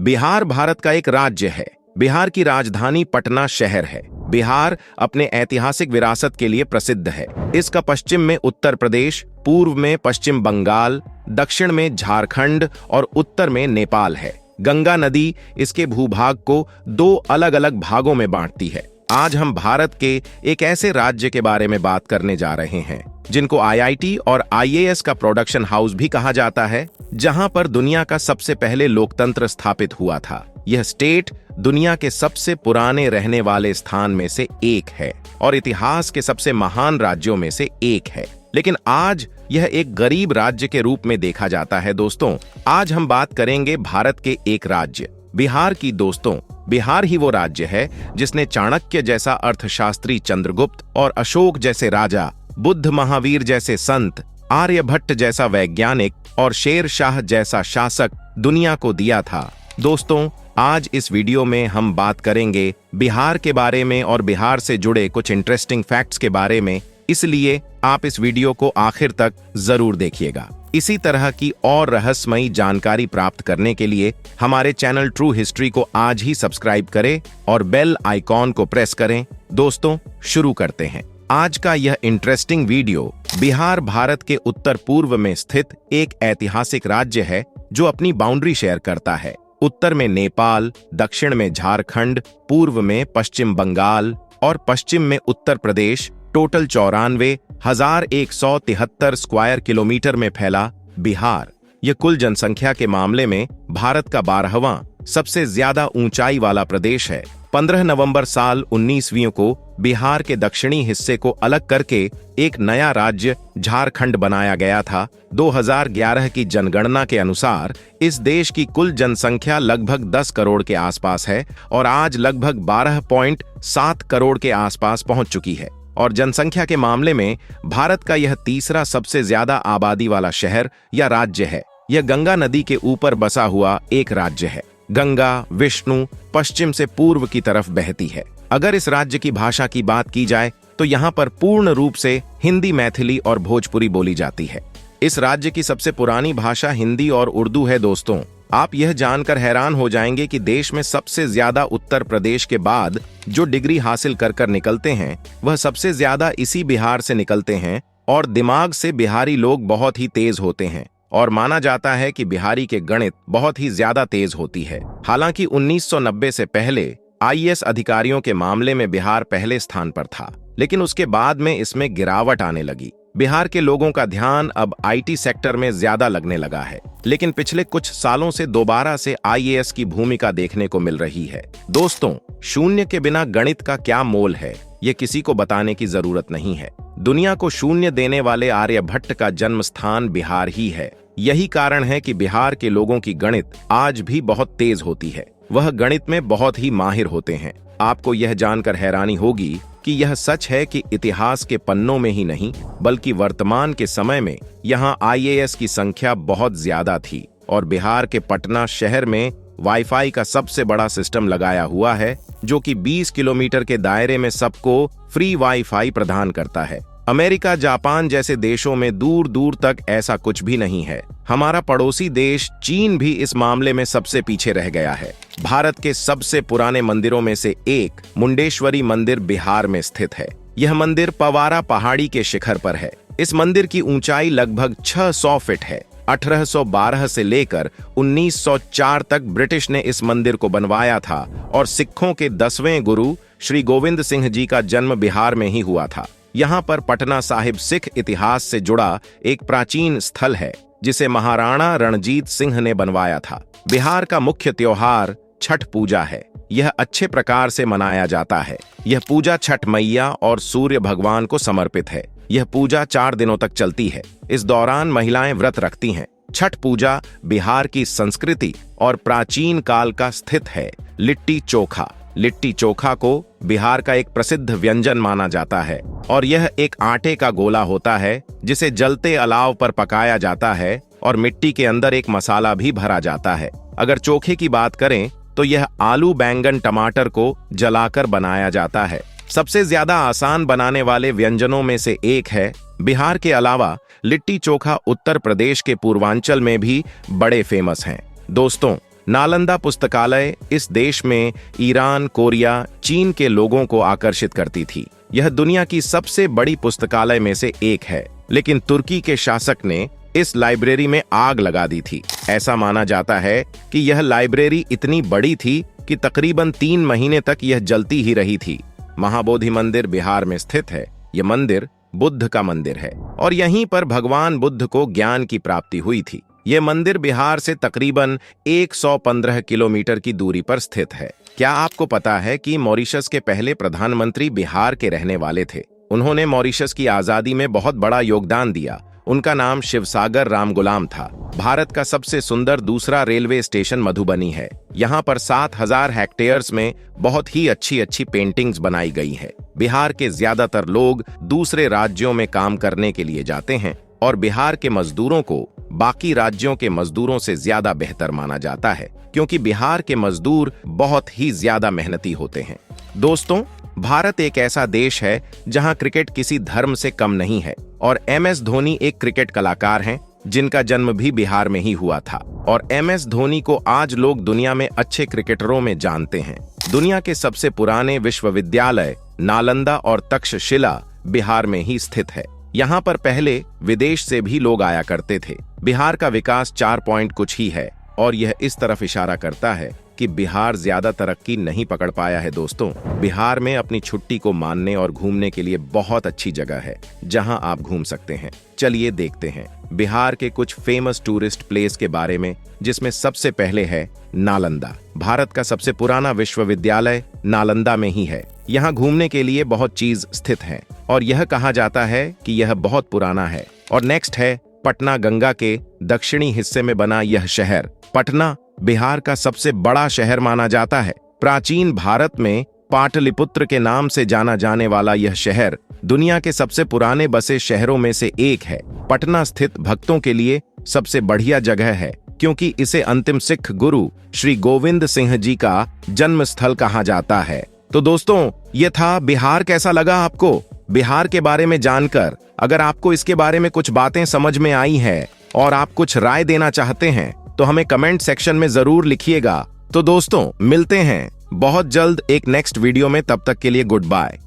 बिहार भारत का एक राज्य है। बिहार की राजधानी पटना शहर है। बिहार अपने ऐतिहासिक विरासत के लिए प्रसिद्ध है। इसका पश्चिम में उत्तर प्रदेश, पूर्व में पश्चिम बंगाल, दक्षिण में झारखंड और उत्तर में नेपाल है। गंगा नदी इसके भूभाग को दो अलग अलग भागों में बांटती है। आज हम भारत के एक ऐसे राज्य के बारे में बात करने जा रहे हैं जिनको आईआईटी और आईएएस का प्रोडक्शन हाउस भी कहा जाता है, जहां पर दुनिया का सबसे पहले लोकतंत्र स्थापित हुआ था। यह स्टेट दुनिया के सबसे पुराने रहने वाले स्थान में से एक है और इतिहास के सबसे महान राज्यों में से एक है। लेकिन आज यह एक गरीब राज्य के रूप में देखा जाता है। दोस्तों, आज हम बात करेंगे भारत के एक राज्य बिहार की। दोस्तों, बिहार ही वो राज्य है जिसने चाणक्य जैसा अर्थशास्त्री चंद्रगुप्त और अशोक जैसे राजा, बुद्ध महावीर जैसे संत, आर्यभट्ट जैसा वैज्ञानिक और शेर शाह जैसा शासक दुनिया को दिया था। दोस्तों, आज इस वीडियो में हम बात करेंगे बिहार के बारे में और बिहार से जुड़े कुछ इंटरेस्टिंग फैक्ट्स के बारे में, इसलिए आप इस वीडियो को आखिर तक जरूर देखिएगा। इसी तरह की और रहस्यमयी जानकारी प्राप्त करने के लिए हमारे चैनल ट्रू हिस्ट्री को आज ही सब्सक्राइब करें और बेल आइकॉन को प्रेस करें। दोस्तों, शुरू करते हैं आज का यह इंटरेस्टिंग वीडियो। बिहार भारत के उत्तर पूर्व में स्थित एक ऐतिहासिक राज्य है जो अपनी बाउंड्री शेयर करता है। उत्तर में नेपाल, दक्षिण में झारखंड, पूर्व में पश्चिम बंगाल और पश्चिम में Uttar Pradesh. Total 94,173 square kilometre में फैला बिहार यह कुल जनसंख्या के मामले में भारत का 12वां सबसे ज्यादा ऊंचाई वाला प्रदेश है। 15 नवंबर साल 19वीं को बिहार के दक्षिणी हिस्से को अलग करके एक नया राज्य झारखंड बनाया गया था। 2011 की जनगणना के अनुसार इस देश की कुल जनसंख्या लगभग 10 करोड़ के आसपास है और आज लगभग 12.7 करोड़ के आसपास पहुंच चुकी है और जनसंख्या के मामले में भारत का यह तीसरा सबसे ज्यादा आबादी वाला शहर या राज्य है। यह गंगा नदी के ऊपर बसा हुआ एक राज्य है। गंगा विष्णु पश्चिम से पूर्व की तरफ बहती है। अगर इस राज्य की भाषा की बात की जाए तो यहाँ पर पूर्ण रूप से हिंदी, मैथिली और भोजपुरी बोली जाती है। इस राज्य की सबसे पुरानी भाषा हिंदी और उर्दू है। दोस्तों, आप यह जानकर हैरान हो जाएंगे कि देश में सबसे ज्यादा उत्तर प्रदेश के बाद जो डिग्री हासिल कर निकलते हैं वह सबसे ज्यादा इसी बिहार से निकलते हैं और दिमाग से बिहारी लोग बहुत ही तेज होते हैं और माना जाता है कि बिहारी के गणित बहुत ही ज्यादा तेज होती है। हालांकि 1990 से पहले आईएएस अधिकारियों के मामले में बिहार पहले स्थान पर था, लेकिन उसके बाद में इसमें गिरावट आने लगी। बिहार के लोगों का ध्यान अब आईटी सेक्टर में ज्यादा लगने लगा है, लेकिन पिछले कुछ सालों से दोबारा से आईएएस की भूमिका देखने को मिल रही है। दोस्तों, शून्य के बिना गणित का क्या मोल है, ये किसी को बताने की जरूरत नहीं है। दुनिया को शून्य देने वाले आर्यभट्ट का जन्म स्थान बिहार ही है। यही कारण है कि बिहार के लोगों की गणित आज भी बहुत तेज होती है। वह गणित में बहुत ही माहिर होते हैं। आपको यह जानकर हैरानी होगी कि यह सच है कि इतिहास के पन्नों में ही नहीं बल्कि वर्तमान के समय में यहाँ आईएएस की संख्या बहुत ज्यादा थी और बिहार के पटना शहर में वाईफाई का सबसे बड़ा सिस्टम लगाया हुआ है जो कि 20 किलोमीटर के दायरे में सबको फ्री वाईफाई प्रदान करता है। अमेरिका, जापान जैसे देशों में दूर दूर तक ऐसा कुछ भी नहीं है। हमारा पड़ोसी देश चीन भी इस मामले में सबसे पीछे रह गया है। भारत के सबसे पुराने मंदिरों में से एक मुंडेश्वरी मंदिर बिहार में स्थित है। यह मंदिर पवारा पहाड़ी के शिखर पर है। इस मंदिर की ऊंचाई लगभग 600 फीट है। 1812 से लेकर 1904 तक ब्रिटिश ने इस मंदिर को बनवाया था और सिखों के 10वें गुरु श्री गोविंद सिंह जी का जन्म बिहार में ही हुआ था। यहाँ पर पटना साहिब सिख इतिहास से जुड़ा एक प्राचीन स्थल है जिसे महाराणा रणजीत सिंह ने बनवाया था। बिहार का मुख्य त्योहार छठ पूजा है। यह अच्छे प्रकार से मनाया जाता है। यह पूजा छठ मैया और सूर्य भगवान को समर्पित है। यह पूजा 4 दिनों तक चलती है। इस दौरान महिलाएं व्रत रखती हैं। छठ पूजा बिहार की संस्कृति और प्राचीन काल का स्थित है। लिट्टी चोखा। लिट्टी चोखा को बिहार का एक प्रसिद्ध व्यंजन माना जाता है और यह एक आटे का गोला होता है जिसे जलते अलाव पर पकाया जाता है और मिट्टी के अंदर एक मसाला भी भरा जाता है। अगर चोखे की बात करें तो यह आलू, बैंगन, टमाटर को जलाकर बनाया जाता है। सबसे ज्यादा आसान बनाने वाले व्यंजनों में से एक है। बिहार के अलावा लिट्टी चोखा उत्तर प्रदेश के पूर्वांचल में भी बड़े फेमस हैं। दोस्तों, नालंदा पुस्तकालय इस देश में ईरान, कोरिया, चीन के लोगों को आकर्षित करती थी। यह दुनिया की सबसे बड़ी पुस्तकालय में से एक है, लेकिन तुर्की के शासक ने इस लाइब्रेरी में आग लगा दी थी। ऐसा माना जाता है कि यह लाइब्रेरी इतनी बड़ी थी कि तकरीबन 3 महीने तक यह जलती ही रही थी। महाबोधि मंदिर बिहार में स्थित है। यह मंदिर बुद्ध का मंदिर है और यहीं पर भगवान बुद्ध को ज्ञान की प्राप्ति हुई थी। यह मंदिर बिहार से तकरीबन 115 किलोमीटर की दूरी पर स्थित है। क्या आपको पता है कि मॉरिशस के पहले प्रधानमंत्री बिहार के रहने वाले थे? उन्होंने मॉरिशस की आजादी में बहुत बड़ा योगदान दिया। उनका नाम शिवसागर रामगुलाम था। भारत का सबसे सुंदर दूसरा रेलवे स्टेशन मधुबनी है। यहाँ पर 7000 हेक्टेयर्स में बहुत ही अच्छी पेंटिंग्स बनाई गई है। बिहार के ज्यादातर लोग दूसरे राज्यों में काम करने के लिए जाते हैं और बिहार के मजदूरों को बाकी राज्यों के मजदूरों से ज्यादा बेहतर माना जाता है, क्योंकि बिहार के मजदूर बहुत ही ज्यादा मेहनती होते हैं। दोस्तों, भारत एक ऐसा देश है जहां क्रिकेट किसी धर्म से कम नहीं है और MS धोनी एक क्रिकेट कलाकार हैं जिनका जन्म भी बिहार में ही हुआ था और MS धोनी को आज लोग दुनिया में अच्छे क्रिकेटरों में जानते हैं। दुनिया के सबसे पुराने विश्वविद्यालय नालंदा और तक्षशिला बिहार में ही स्थित है। यहाँ पर पहले विदेश से भी लोग आया करते थे। बिहार का विकास 4 पॉइंट कुछ ही है और यह इस तरफ इशारा करता है कि बिहार ज्यादा तरक्की नहीं पकड़ पाया है। दोस्तों, बिहार में अपनी छुट्टी को मानने और घूमने के लिए बहुत अच्छी जगह है जहां आप घूम सकते हैं। चलिए देखते हैं बिहार के कुछ फेमस टूरिस्ट प्लेस के बारे में, जिसमें सबसे पहले है नालंदा। भारत का सबसे पुराना विश्वविद्यालय नालंदा में ही है। यहाँ घूमने के लिए बहुत चीज स्थित है और यह कहा जाता है कि यह बहुत पुराना है। और नेक्स्ट है पटना। गंगा के दक्षिणी हिस्से में बना यह शहर पटना बिहार का सबसे बड़ा शहर माना जाता है। प्राचीन भारत में पाटलिपुत्र के नाम से जाना जाने वाला यह शहर दुनिया के सबसे पुराने बसे शहरों में से एक है। पटना स्थित भक्तों के लिए सबसे बढ़िया जगह है, क्योंकि इसे अंतिम सिख गुरु श्री गोविंद सिंह जी का जन्म स्थल कहा जाता है। तो दोस्तों, ये था बिहार। कैसा लगा आपको बिहार के बारे में जानकर? अगर आपको इसके बारे में कुछ बातें समझ में आई है और आप कुछ राय देना चाहते हैं तो हमें कमेंट सेक्शन में जरूर लिखिएगा। तो दोस्तों, मिलते हैं बहुत जल्द एक नेक्स्ट वीडियो में। तब तक के लिए गुड बाय।